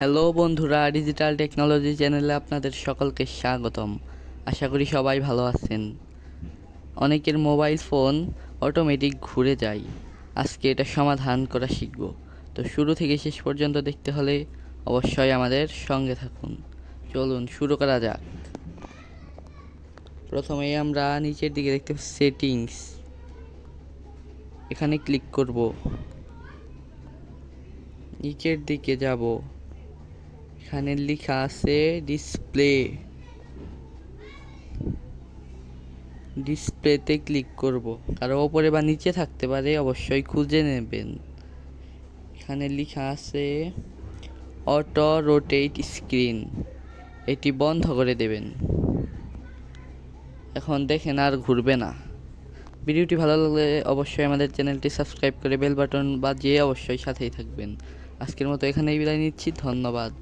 Hello বন্ধুরা, digital technology চ্যানেলে আপনাদের সকলকে স্বাগতম। আশা করি সবাই ভালো আছেন। অনেকের মোবাইল ফোন অটোমেটিক ঘুরে যায়। আজকে এটা সমাধান করা শিখব। তো শুরু থেকে শেষ পর্যন্ত দেখতে হলে অবশ্যই আমাদের সঙ্গে থাকুন। চলুন শুরু করা যাক। প্রথমেই আমরা নিচের দিকে দেখতে পাচ্ছি সেটিংস, এখানে ক্লিক করব। নিচের দিকে যাব, এখানে লেখা আছে ডিসপ্লেতে ক্লিক করব। কারো ওপরে বা নিচে থাকতে পারে, অবশ্যই খুঁজে নেবেন। এখানে লেখা আছে অটো রোটেট স্ক্রিন, এটি বন্ধ করে দেবেন। এখন দেখেন আর ঘুরবে না। ভিডিওটি ভালো লাগলে অবশ্যই আমাদের চ্যানেলটি সাবস্ক্রাইব করে বেল বাটন বাজিয়ে অবশ্যই সাথেই থাকবেন। আজকের মতো এখানেই বিদায় নিচ্ছি, ধন্যবাদ।